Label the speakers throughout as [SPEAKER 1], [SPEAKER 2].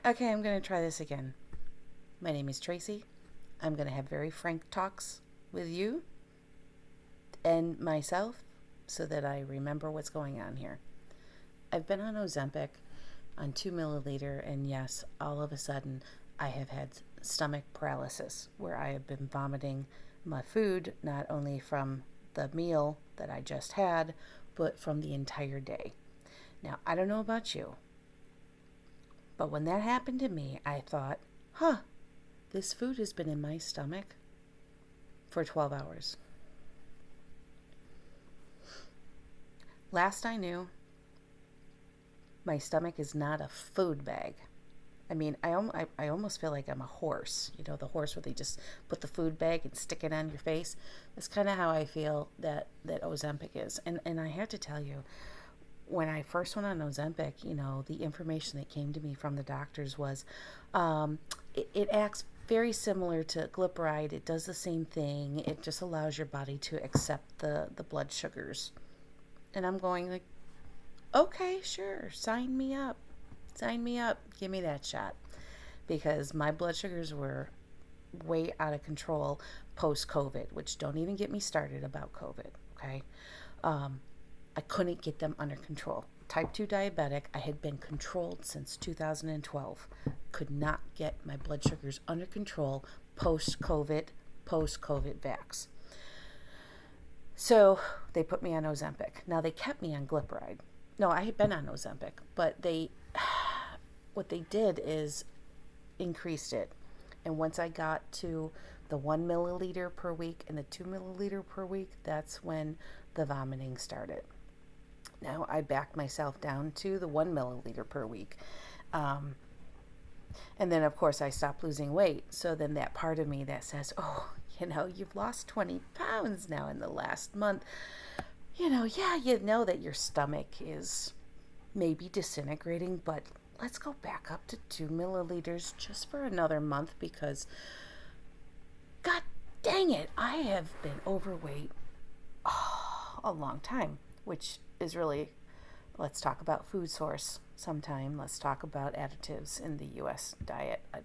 [SPEAKER 1] Okay, I'm going to try this again. My name is Tracy. I'm going to have very frank talks with you and myself so that I remember what's going on here. I've been on Ozempic on 2 milliliter, and yes, all of a sudden I have had stomach paralysis where I have been vomiting my food, not only from the meal that I just had, but from the entire day. Now, I don't know about you, but when that happened to me, I thought, this food has been in my stomach for 12 hours. Last I knew, my stomach is not a food bag. I mean, I almost feel like I'm a horse. You know, the horse where they just put the food bag and stick it on your face. That's kind of how I feel that Ozempic is. And I have to tell you, when I first went on Ozempic, you know, the information that came to me from the doctors was it acts very similar to glyceride. It does the same thing. It just allows your body to accept the blood sugars. And I'm going like, okay, sure, sign me up. Sign me up. Give me that shot. Because my blood sugars were way out of control post-COVID, which don't even get me started about COVID, okay? I couldn't get them under control. Type 2 diabetic, I had been controlled since 2012. Could not get my blood sugars under control post-COVID vax. So they put me on Ozempic. Now they kept me on glyceride. No, I had been on Ozempic, but what they did is increased it. And once I got to the 1 milliliter per week and the 2 milliliter per week, that's when the vomiting started. Now I backed myself down to the 1 milliliter per week. And then, of course, I stopped losing weight. So then that part of me that says, oh, you know, you've lost 20 pounds now in the last month. You know, yeah, you know that your stomach is maybe disintegrating, but let's go back up to 2 milliliters just for another month because, God dang it, I have been overweight a long time, which is really, let's talk about food source sometime. Let's talk about additives in the U.S. diet. I'd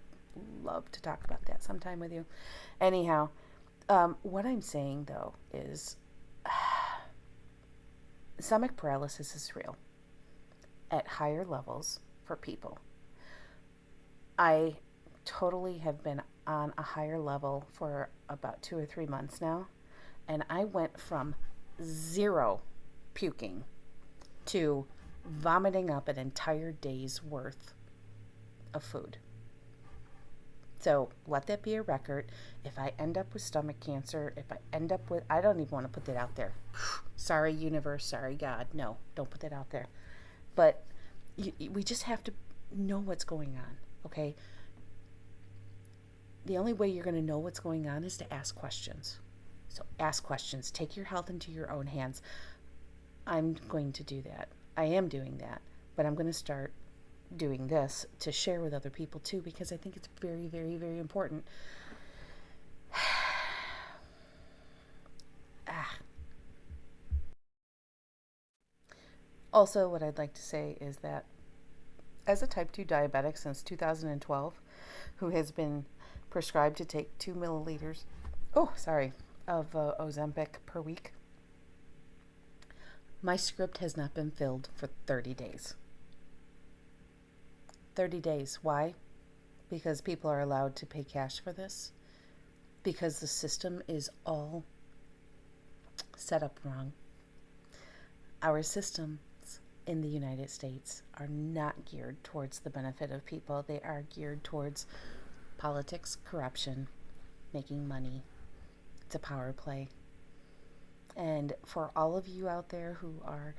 [SPEAKER 1] love to talk about that sometime with you. Anyhow, what I'm saying, though, is stomach paralysis is real at higher levels for people. I totally have been on a higher level for about 2 or 3 months now, and I went from 0 puking to vomiting up an entire day's worth of food. So let that be a record. If I end up with stomach cancer, if I end up with, I don't even want to put that out there. Sorry, universe. Sorry, God. No, don't put that out there. But we just have to know what's going on, okay? The only way you're going to know what's going on is to ask questions. So ask questions. Take your health into your own hands. I'm going to do that. I am doing that. But I'm going to start doing this to share with other people too, because I think it's very, very, very important. Also, what I'd like to say is that as a type 2 diabetic since 2012, who has been prescribed to take 2 milliliters, of Ozempic per week, my script has not been filled for 30 days. 30 days. Why? Because people are allowed to pay cash for this. Because the system is all set up wrong. Our systems in the United States are not geared towards the benefit of people. They are geared towards politics, corruption, making money. It's a power play. And for all of you out there who are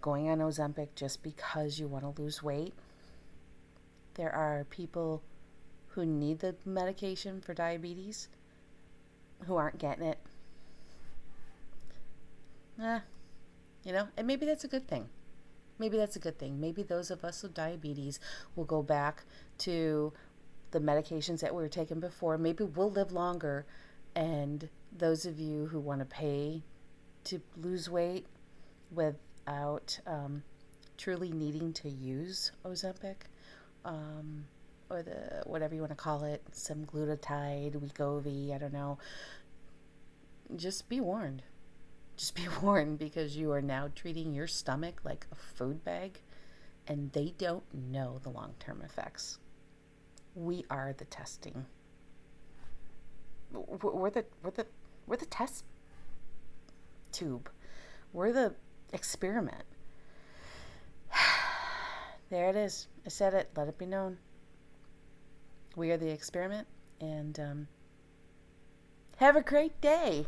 [SPEAKER 1] going on Ozempic just because you want to lose weight, there are people who need the medication for diabetes who aren't getting it. You know, and maybe that's a good thing. Maybe that's a good thing. Maybe those of us with diabetes will go back to the medications that we were taking before. Maybe we'll live longer. And those of you who want to pay to lose weight without truly needing to use Ozempic, or the whatever you want to call it, some glutatione, Wegovy, I don't know. Just be warned. Just be warned, because you are now treating your stomach like a food bag, and they don't know the long-term effects. We are the testing. We're the test tube. We're the experiment. There it is. I said it. Let it be known. We are the experiment. And have a great day.